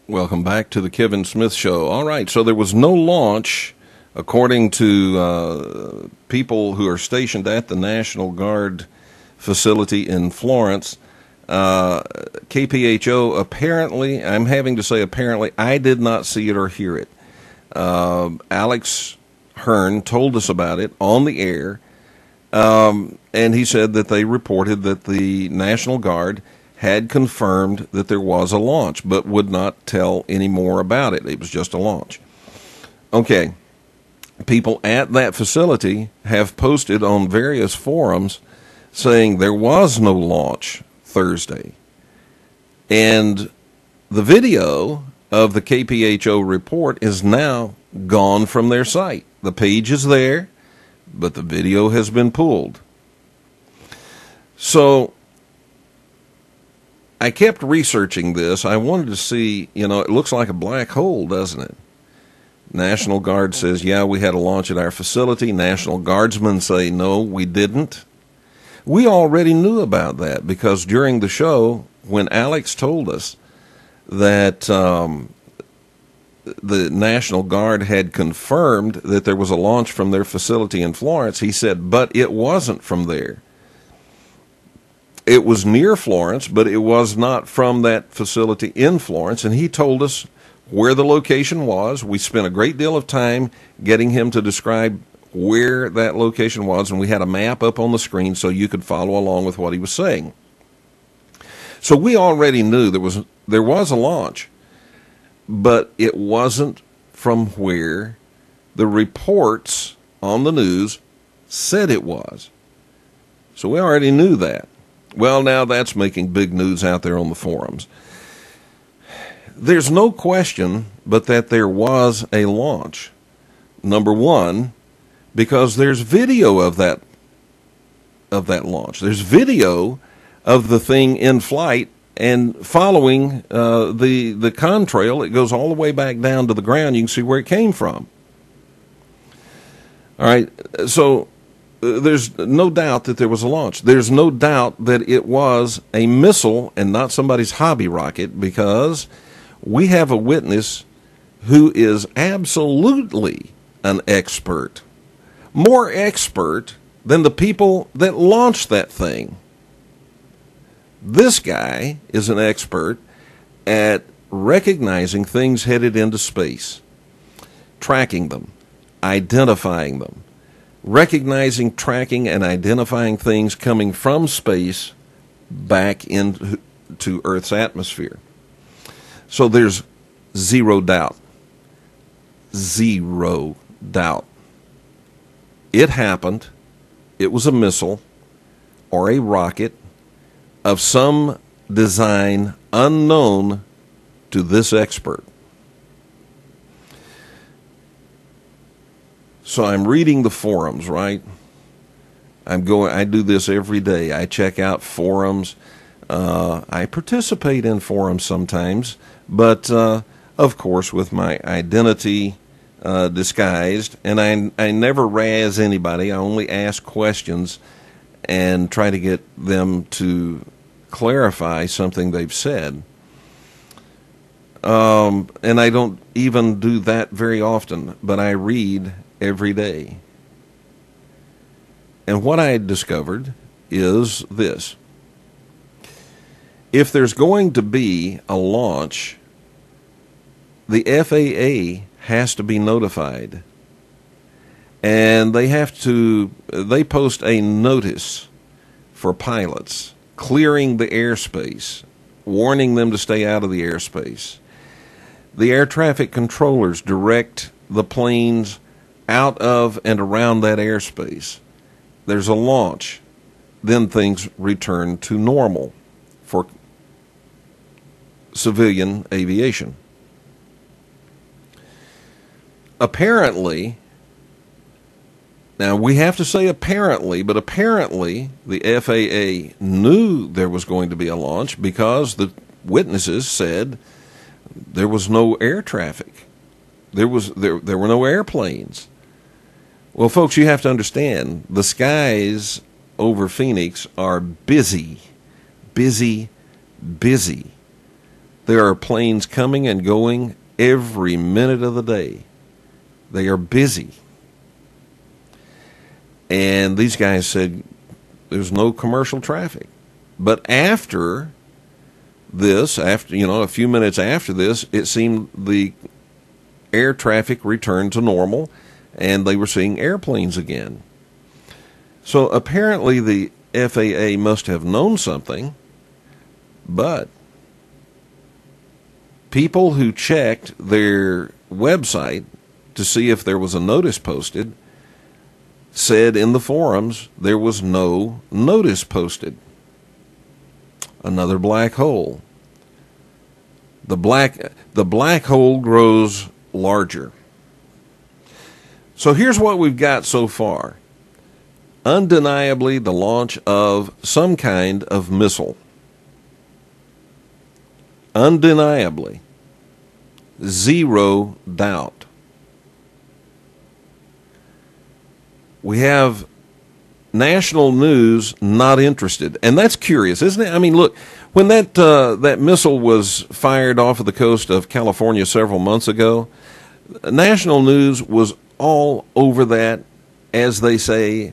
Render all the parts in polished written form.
Welcome back to the Kevin Smith Show. All right, so there was no launch, according to people who are stationed at the National Guard facility in Florence. KPHO, apparently, I'm having to say apparently, I did not see it or hear it. Alex Hearn told us about it on the air, and he said that they reported that the National Guard had confirmed that there was a launch, but would not tell any more about it. It was just a launch. Okay. People at that facility have posted on various forums saying there was no launch Thursday. And the video of the KPHO report is now gone from their site. The page is there, but the video has been pulled. So I kept researching this. I wanted to see, it looks like a black hole, doesn't it? National Guard says, yeah, we had a launch at our facility. National Guardsmen say, no, we didn't. We already knew about that because during the show, when Alex told us that the National Guard had confirmed that there was a launch from their facility in Florence, he said, but it wasn't from there. It was near Florence, but it was not from that facility in Florence, and he told us where the location was. We spent a great deal of time getting him to describe where that location was, and we had a map up on the screen so you could follow along with what he was saying. So we already knew there was a launch, but it wasn't from where the reports on the news said it was. So we already knew that. Well, now that's making big news out there on the forums. There's no question but that there was a launch. Number one, because there's video of that launch. There's video of the thing in flight and following the contrail. It goes all the way back down to the ground. You can see where it came from. All right, so there's no doubt that there was a launch. There's no doubt that it was a missile and not somebody's hobby rocket, because we have a witness who is absolutely an expert, more expert than the people that launched that thing. This guy is an expert at recognizing things headed into space, tracking them, identifying them, recognizing, tracking, and identifying things coming from space back into Earth's atmosphere. So there's zero doubt. Zero doubt. It happened. It was a missile or a rocket of some design unknown to this expert. So I'm reading the forums, right? I do this every day. I check out forums. I participate in forums sometimes, but of course with my identity disguised, and I never razz anybody. I only ask questions and try to get them to clarify something they've said. And I don't even do that very often, but I read every day. And what I discovered is this. If there's going to be a launch, the FAA has to be notified. And they post a notice for pilots, clearing the airspace, warning them to stay out of the airspace. The air traffic controllers direct the planes out of and around that airspace. There's a launch. Then things return to normal for civilian aviation. Apparently, now we have to say apparently, but apparently the FAA knew there was going to be a launch because the witnesses said there was no air traffic. There were no airplanes. Well, folks, you have to understand, the skies over Phoenix are busy, busy, busy. There are planes coming and going every minute of the day. They are busy. And these guys said there's no commercial traffic. But after this, a few minutes after this, it seemed the air traffic returned to normal and they were seeing airplanes again. So apparently the FAA must have known something, but people who checked their website to see if there was a notice posted said in the forums there was no notice posted. Another black hole. The black hole grows larger. So here's what we've got so far. Undeniably the launch of some kind of missile. Undeniably. Zero doubt. We have national news not interested, and that's curious, isn't it? I mean, look, when that missile was fired off of the coast of California several months ago, national news was all over that, as they say,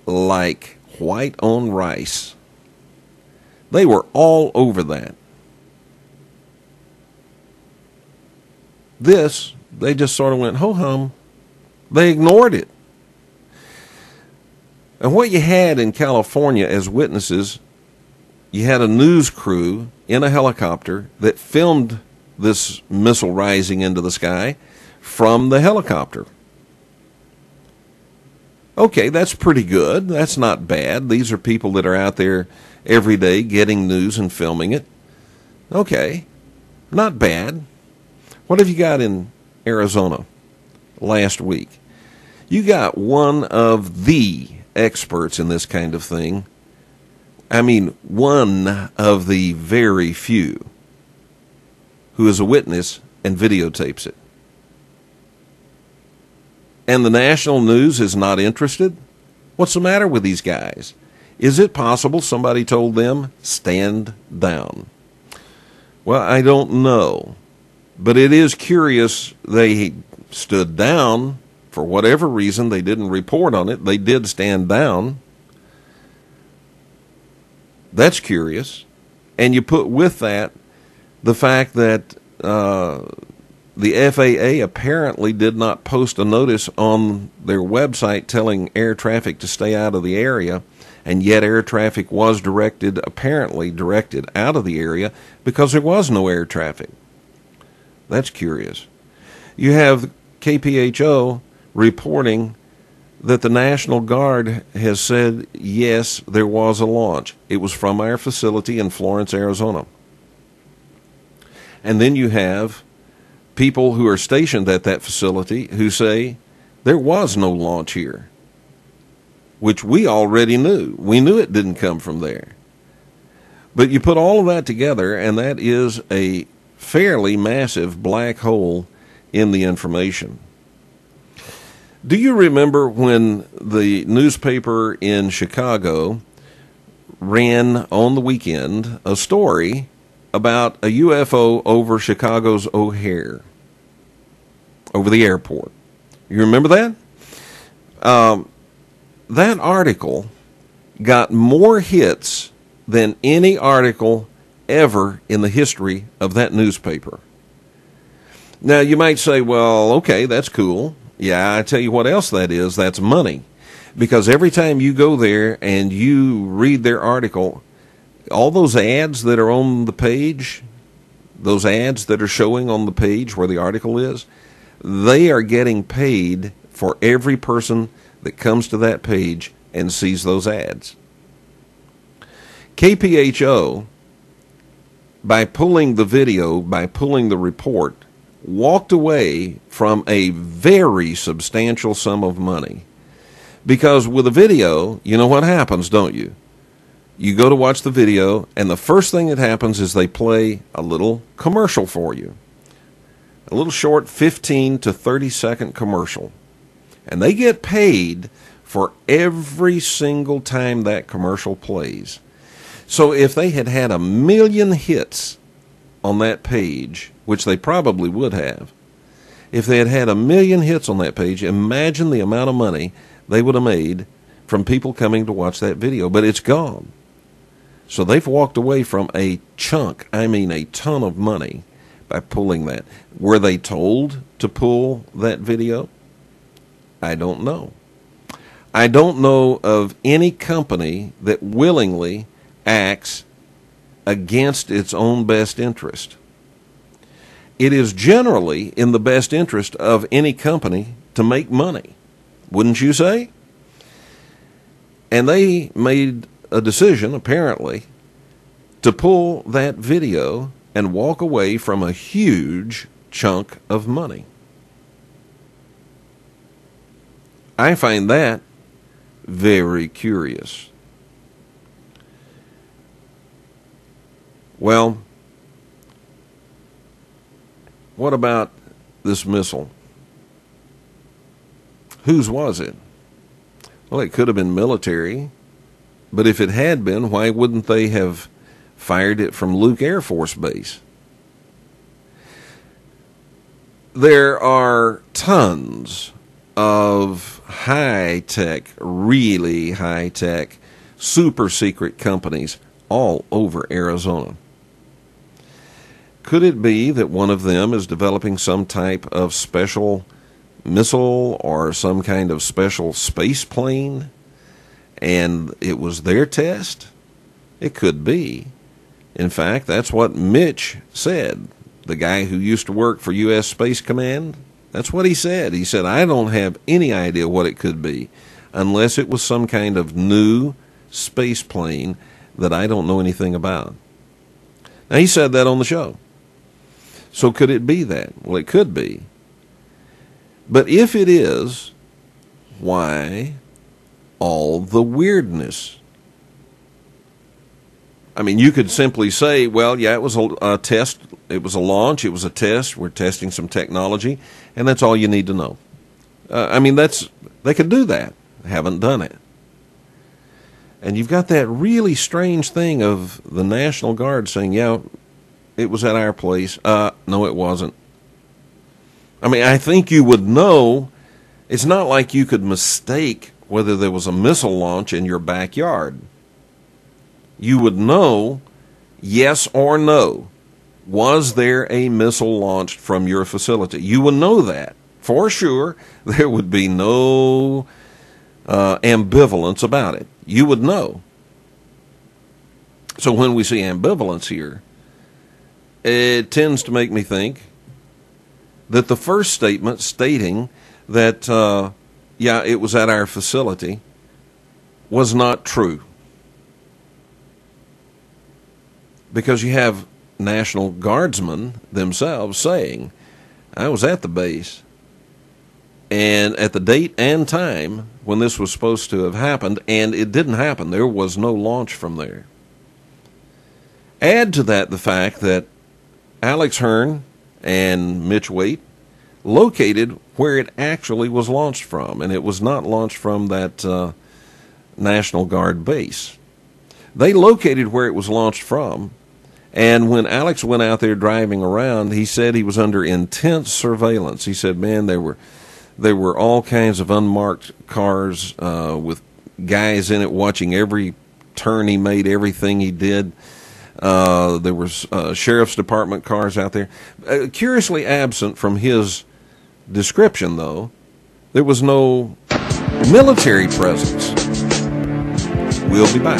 like white on rice. They were all over that. This, they just sort of went ho-hum. They ignored it. And what you had in California as witnesses, you had a news crew in a helicopter that filmed this missile rising into the sky from the helicopter. Okay, that's pretty good. That's not bad. These are people that are out there every day getting news and filming it. Okay, not bad. What have you got in Arizona last week? You got one of the experts in this kind of thing. I mean, one of the very few who is a witness and videotapes it. And the national news is not interested? What's the matter with these guys? Is it possible somebody told them, stand down? Well, I don't know. But it is curious they stood down. For whatever reason, they didn't report on it. They did stand down. That's curious. And you put with that the fact that the FAA apparently did not post a notice on their website telling air traffic to stay out of the area, and yet air traffic was apparently directed out of the area because there was no air traffic. That's curious. You have KPHO reporting that the National Guard has said, yes, there was a launch. It was from our facility in Florence, Arizona. And then you have people who are stationed at that facility who say there was no launch here, which we already knew. We knew it didn't come from there. But you put all of that together, and that is a fairly massive black hole in the information. Do you remember when the newspaper in Chicago ran on the weekend a story about a UFO over Chicago's O'Hare, over the airport? You remember that? That article got more hits than any article ever in the history of that newspaper. Now, you might say, well, okay, that's cool. Yeah, I tell you what else that is. That's money. Because every time you go there and you read their article, all those ads that are on the page, those ads that are showing on the page where the article is, they are getting paid for every person that comes to that page and sees those ads. KPHO, by pulling the video, by pulling the report, walked away from a very substantial sum of money. Because with a video, you know what happens, don't you? You go to watch the video, and the first thing that happens is they play a little commercial for you. A little short 15 to 30-second commercial. And they get paid for every single time that commercial plays. So if they had had 1 million hits on that page, which they probably would have, if they had had 1 million hits on that page, imagine the amount of money they would have made from people coming to watch that video. But it's gone. So they've walked away from a chunk, I mean a ton of money, by pulling that. Were they told to pull that video? I don't know. I don't know of any company that willingly acts against its own best interest. It is generally in the best interest of any company to make money, wouldn't you say? And they made a decision, apparently, to pull that video and walk away from a huge chunk of money. I find that very curious. Well, what about this missile? Whose was it? Well, it could have been military, but if it had been, why wouldn't they have fired it from Luke Air Force Base? There are tons of high-tech, really high-tech, super-secret companies all over Arizona. Could it be that one of them is developing some type of special missile or some kind of special space plane, and it was their test? It could be. In fact, that's what Mitch said, the guy who used to work for U.S. Space Command. That's what he said. He said, I don't have any idea what it could be unless it was some kind of new space plane that I don't know anything about. Now, he said that on the show. So could it be that? Well, it could be. But if it is, why all the weirdness? I mean, you could simply say, well, yeah, it was a test. It was a launch. It was a test. We're testing some technology, and that's all you need to know. I mean, they could do that. They haven't done it. And you've got that really strange thing of the National Guard saying, yeah, it was at our place. No, it wasn't. I mean, I think you would know. It's not like you could mistake whether there was a missile launch in your backyard. You would know, yes or no. Was there a missile launched from your facility? You would know that. For sure, there would be no ambivalence about it. You would know. So when we see ambivalence here, it tends to make me think that the first statement stating that, yeah, it was at our facility was not true. Because you have National Guardsmen themselves saying, I was at the base, and at the date and time when this was supposed to have happened, and it didn't happen. There was no launch from there. Add to that the fact that Alex Hearn and Mitch Waite located where it actually was launched from, and it was not launched from that National Guard base. They located where it was launched from, and when Alex went out there driving around, he said he was under intense surveillance. He said, man, there were all kinds of unmarked cars with guys in it watching every turn he made, everything he did. There was sheriff's department cars out there. Curiously absent from his description, though, there was no military presence. We'll be back.